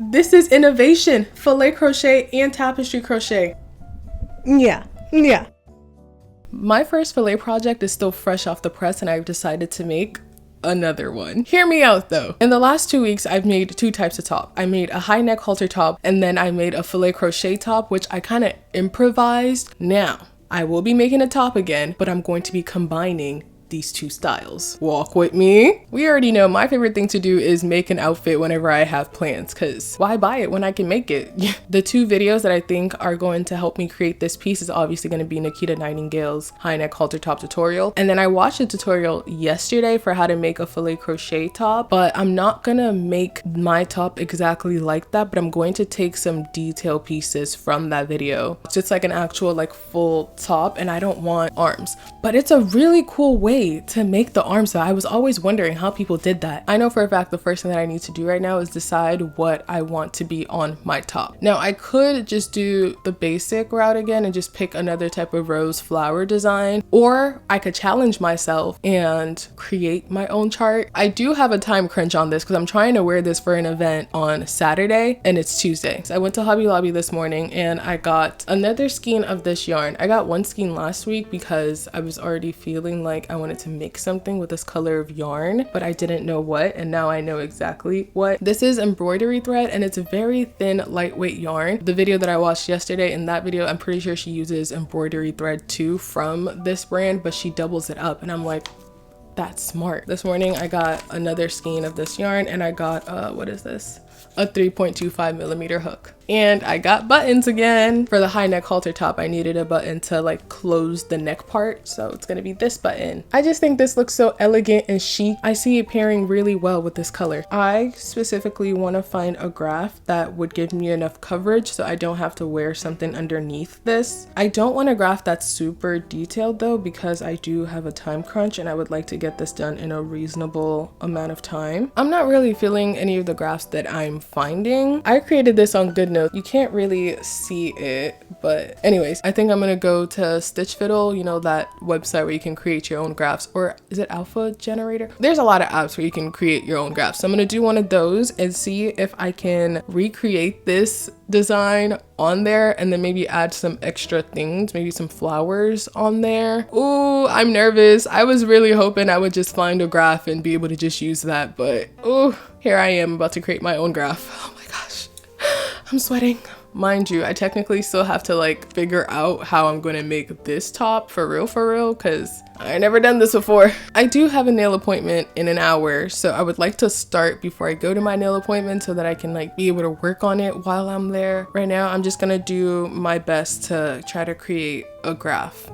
This is innovation, filet crochet and tapestry crochet. Yeah. My first filet project is still fresh off the press and I've decided to make another one. Hear me out though. In the last 2 weeks, I've made two types of top. I made a high neck halter top and then I made a filet crochet top, which I kind of improvised. Now, I will be making a top again, but I'm going to be combining these two styles. Walk with me. We already know my favorite thing to do is make an outfit whenever I have plans, because why buy it when I can make it? The two videos that I think are going to help me create this piece is obviously going to be Nikita Nightingale's high neck halter top tutorial, and then I watched a tutorial yesterday for how to make a filet crochet top, but I'm not gonna make my top exactly like that, but I'm going to take some detail pieces from that video. It's just like an actual like full top, and I don't want arms, but it's a really cool way to make the arms though. I was always wondering how people did that. I know for a fact the first thing that I need to do right now is decide what I want to be on my top. Now I could just do the basic route again and just pick another type of rose flower design, or I could challenge myself and create my own chart. I do have a time crunch on this because I'm trying to wear this for an event on Saturday and it's Tuesday. So I went to Hobby Lobby this morning and I got another skein of this yarn. I got one skein last week because I was already feeling like I wanted to make something with this color of yarn, but I didn't know what, and now I know exactly what. This is embroidery thread and it's a very thin, lightweight yarn. The video that I watched yesterday, in that video, I'm pretty sure she uses embroidery thread too from this brand, but she doubles it up, and I'm like, that's smart. This morning I got another skein of this yarn and I got what is this? A 3.25 millimeter hook. And I got buttons again. For the high neck halter top, I needed a button to like close the neck part, so it's gonna be this button. I just think this looks so elegant and chic. I see it pairing really well with this color. I specifically want to find a graph that would give me enough coverage so I don't have to wear something underneath this. I don't want a graph that's super detailed though, because I do have a time crunch and I would like to get this done in a reasonable amount of time. I'm not really feeling any of the graphs that I'm finding. I created this on Goodnotes. You can't really see it, but anyways, I think I'm gonna go to Stitch Fiddle, you know, that website where you can create your own graphs, or is it Alpha Generator? There's a lot of apps where you can create your own graphs. So I'm gonna do one of those and see if I can recreate this design on there and then maybe add some extra things, maybe some flowers on there. Ooh, I'm nervous. I was really hoping I would just find a graph and be able to just use that, but ooh, here I am about to create my own graph. Oh my gosh. I'm sweating. Mind you, I technically still have to like figure out how I'm gonna make this top for real, because I never done this before. I do have a nail appointment in an hour, so I would like to start before I go to my nail appointment so that I can like be able to work on it while I'm there. Right now, I'm just gonna do my best to try to create a graph.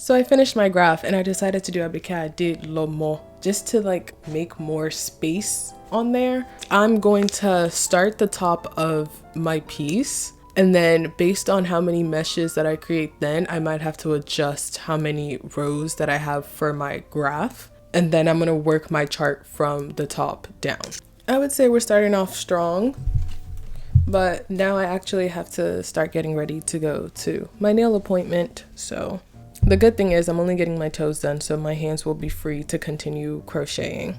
So I finished my graph and I decided to do appliqué de l'homo just to like make more space on there. I'm going to start the top of my piece, and then based on how many meshes that I create, then I might have to adjust how many rows that I have for my graph. And then I'm gonna work my chart from the top down. I would say we're starting off strong, but now I actually have to start getting ready to go to my nail appointment. So the good thing is I'm only getting my toes done, so my hands will be free to continue crocheting.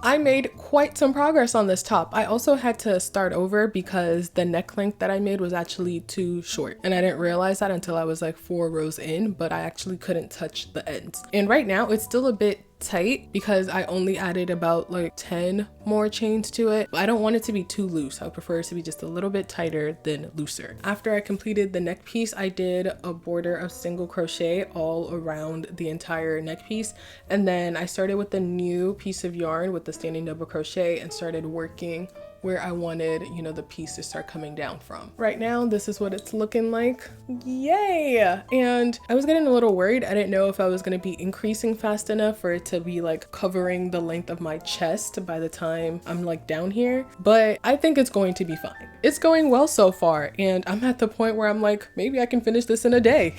I made quite some progress on this top. I also had to start over because the neck length that I made was actually too short, and I didn't realize that until I was like 4 rows in, but I actually couldn't touch the ends. And right now it's still a bit tight because I only added about like 10 more chains to it. I don't want it to be too loose. I prefer it to be just a little bit tighter than looser. After I completed the neck piece, I did a border of single crochet all around the entire neck piece. And then I started with the new piece of yarn with the standing double crochet and started working where I wanted, you know, the piece to start coming down from. Right now, this is what it's looking like. Yay! And I was getting a little worried. I didn't know if I was gonna be increasing fast enough for it to be like covering the length of my chest by the time I'm like down here, but I think it's going to be fine. It's going well so far, and I'm at the point where I'm like, maybe I can finish this in a day.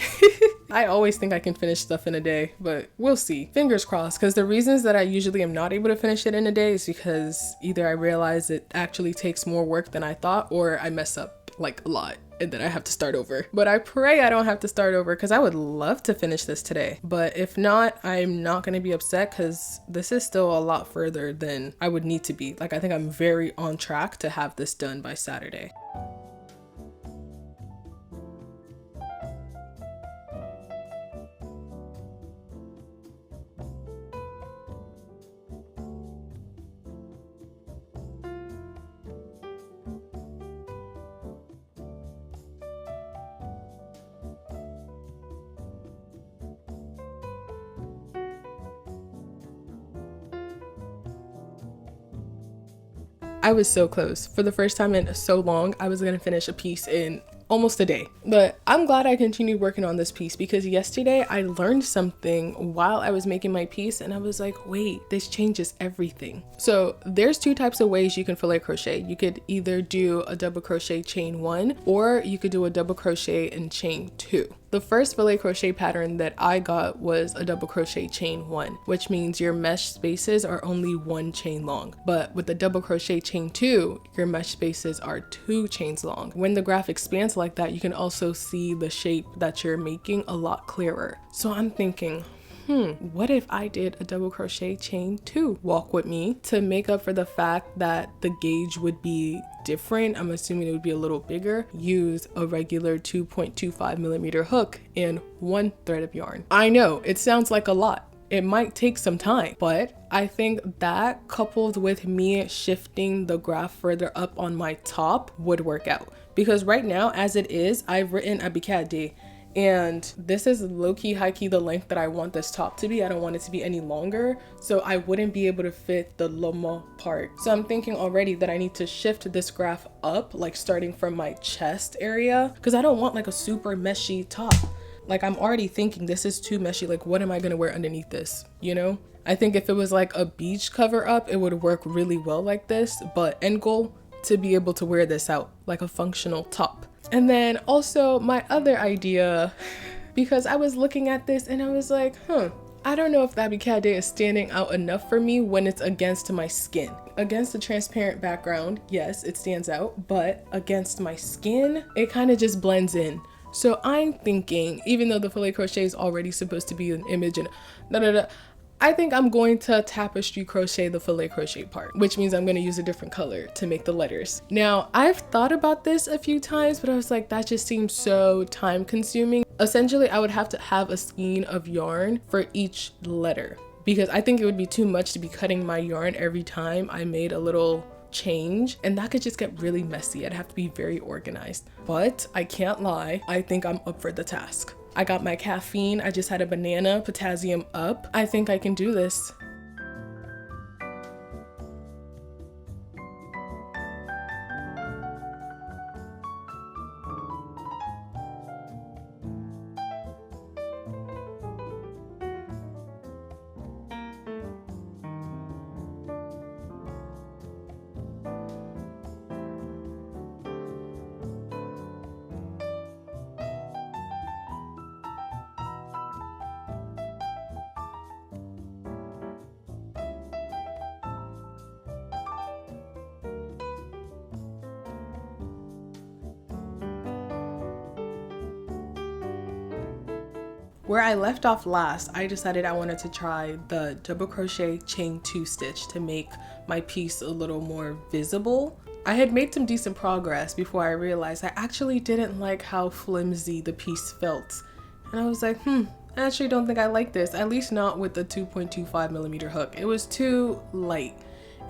I always think I can finish stuff in a day, but we'll see. Fingers crossed, because the reasons that I usually am not able to finish it in a day is because either I realize it actually takes more work than I thought, or I mess up like a lot and then I have to start over. But I pray I don't have to start over because I would love to finish this today. But if not, I'm not going to be upset because this is still a lot further than I would need to be. Like, I think I'm very on track to have this done by Saturday. I was so close. For the first time in so long, I was gonna finish a piece in almost a day. But I'm glad I continued working on this piece because yesterday I learned something while I was making my piece and I was like, wait, this changes everything. So there's two types of ways you can filet crochet. You could either do a double crochet chain 1 or you could do a double crochet and chain 2. The first filet crochet pattern that I got was a double crochet chain 1, which means your mesh spaces are only 1 chain long. But with the double crochet chain 2, your mesh spaces are 2 chains long. When the graph expands like that, you can also see the shape that you're making a lot clearer. So I'm thinking, what if I did a double crochet chain 2? Walk with me to make up for the fact that the gauge would be different. I'm assuming it would be a little bigger. Use a regular 2.25 millimeter hook and 1 thread of yarn. I know it sounds like a lot. It might take some time, but I think that coupled with me shifting the graph further up on my top would work out. Because right now, as it is, I've written abikade. And this is low-key, high-key the length that I want this top to be. I don't want it to be any longer, so I wouldn't be able to fit the lomo part. So I'm thinking already that I need to shift this graph up, like starting from my chest area, because I don't want like a super meshy top. Like, I'm already thinking this is too meshy. Like, what am I gonna wear underneath this, you know? I think if it was like a beach cover up, it would work really well like this, but end goal, to be able to wear this out like a functional top. And then also my other idea, because I was looking at this and I was like, I don't know if the abikade is standing out enough for me when it's against my skin. Against the transparent background, yes, it stands out, but against my skin, it kind of just blends in. So I'm thinking, even though the filet crochet is already supposed to be an image and I think I'm going to tapestry crochet the filet crochet part, which means I'm going to use a different color to make the letters. Now, I've thought about this a few times, but I was like, that just seems so time consuming. Essentially, I would have to have a skein of yarn for each letter because I think it would be too much to be cutting my yarn every time I made a little change, and that could just get really messy. I'd have to be very organized, but I can't lie, I think I'm up for the task. I got my caffeine, I just had a banana, potassium up. I think I can do this. Where I left off last, I decided I wanted to try the double crochet chain 2 stitch to make my piece a little more visible. I had made some decent progress before I realized I actually didn't like how flimsy the piece felt. And I was like, I actually don't think I like this, at least not with the 2.25mm hook. It was too light.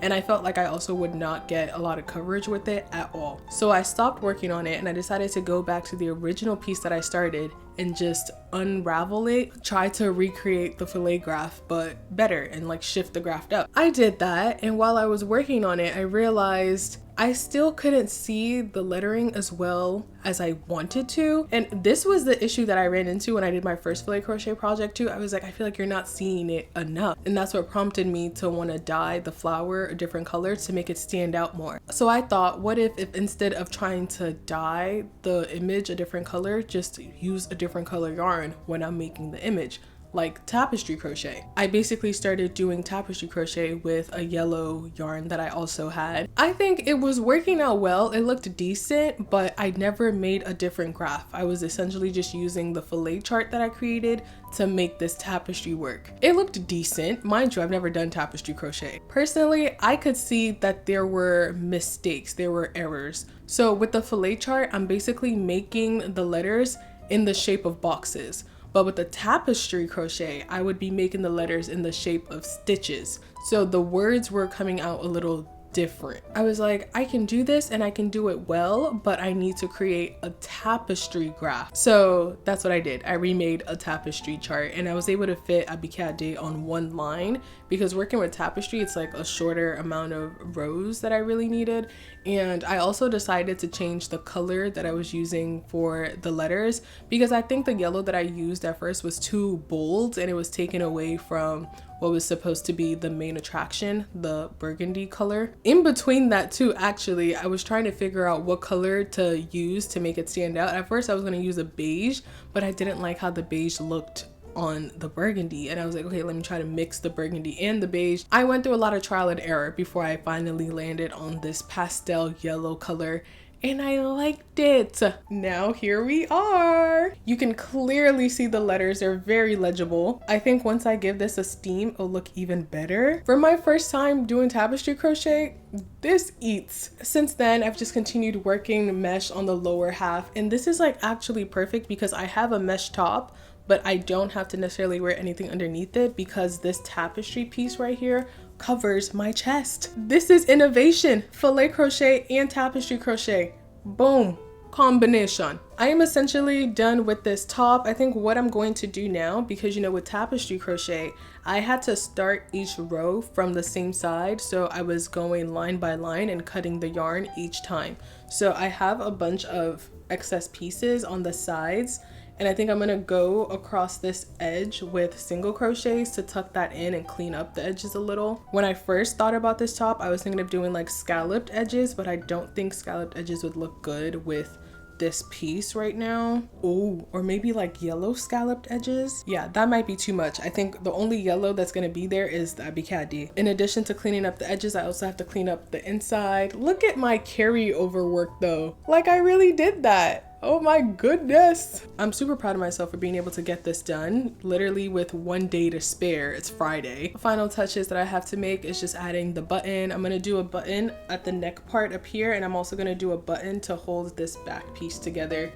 And I felt like I also would not get a lot of coverage with it at all. So I stopped working on it and I decided to go back to the original piece that I started and just unravel it, try to recreate the filet graph, but better, and like shift the graph up. I did that, and while I was working on it, I realized I still couldn't see the lettering as well as I wanted to. And this was the issue that I ran into when I did my first filet crochet project too. I was like, I feel like you're not seeing it enough. And that's what prompted me to want to dye the flower a different color to make it stand out more. So I thought, what if instead of trying to dye the image a different color, just use a different color yarn when I'm making the image, like tapestry crochet. I basically started doing tapestry crochet with a yellow yarn that I also had. I think it was working out well. It looked decent, but I never made a different graph. I was essentially just using the filet chart that I created to make this tapestry work. It looked decent. Mind you, I've never done tapestry crochet. Personally, I could see that there were mistakes, there were errors. So with the filet chart, I'm basically making the letters in the shape of boxes. But with the tapestry crochet, I would be making the letters in the shape of stitches. So the words were coming out a little different. I was like, I can do this and I can do it well, but I need to create a tapestry graph. So that's what I did. I remade a tapestry chart and I was able to fit Abikade on one line, because working with tapestry, it's like a shorter amount of rows that I really needed. And I also decided to change the color that I was using for the letters, because I think the yellow that I used at first was too bold and it was taken away from what was supposed to be the main attraction, the burgundy color. In between that too, actually, I was trying to figure out what color to use to make it stand out. At first I was gonna use a beige, but I didn't like how the beige looked on the burgundy, and I was like, okay, let me try to mix the burgundy and the beige. I went through a lot of trial and error before I finally landed on this pastel yellow color, and I liked it. Now here we are. You can clearly see the letters, they're very legible. I think once I give this a steam, it'll look even better. For my first time doing tapestry crochet, this eats. Since then, I've just continued working mesh on the lower half, and this is like actually perfect because I have a mesh top, but I don't have to necessarily wear anything underneath it because this tapestry piece right here covers my chest. This is innovation, filet crochet and tapestry crochet. Boom, combination. I am essentially done with this top. I think what I'm going to do now, because you know with tapestry crochet, I had to start each row from the same side. So I was going line by line and cutting the yarn each time. So I have a bunch of excess pieces on the sides, and I think I'm gonna go across this edge with single crochets to tuck that in and clean up the edges a little. When I first thought about this top, I was thinking of doing like scalloped edges, but I don't think scalloped edges would look good with this piece right now. Oh, or maybe like yellow scalloped edges. Yeah, that might be too much. I think the only yellow that's gonna be there is the Abikade. In addition to cleaning up the edges, I also have to clean up the inside. Look at my carryover work though. Like I really did that. Oh my goodness. I'm super proud of myself for being able to get this done literally with one day to spare. It's Friday. The final touches that I have to make is just adding the button. I'm gonna do a button at the neck part up here, and I'm also gonna do a button to hold this back piece together.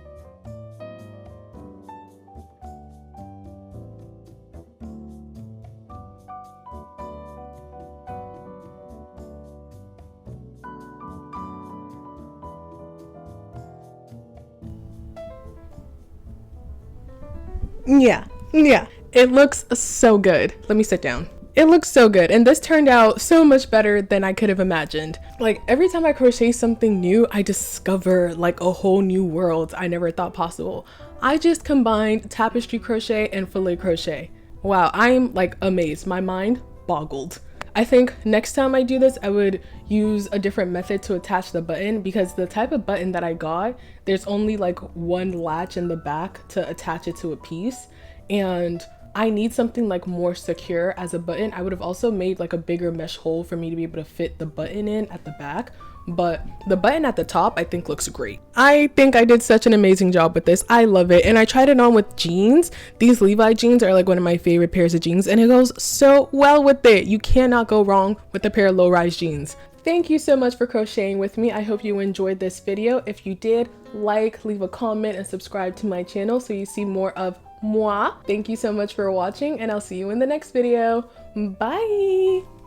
Yeah, it looks so good. Let me sit down. It looks so good, and this turned out so much better than I could have imagined. Like every time I crochet something new, I discover like a whole new world I never thought possible. I just combined tapestry crochet and filet crochet. Wow, I'm like amazed. My mind boggled. I think next time I do this, I would use a different method to attach the button, because the type of button that I got, there's only like one latch in the back to attach it to a piece, and I need something like more secure as a button. I would have also made like a bigger mesh hole for me to be able to fit the button in at the back, but the button at the top I think looks great. I think I did such an amazing job with this. I love it, and I tried it on with jeans. These Levi jeans are like one of my favorite pairs of jeans, and it goes so well with it. You cannot go wrong with a pair of low-rise jeans. Thank you so much for crocheting with me. I hope you enjoyed this video. If you did, like, leave a comment, and subscribe to my channel so you see more of moi. Thank you so much for watching, and I'll see you in the next video. Bye!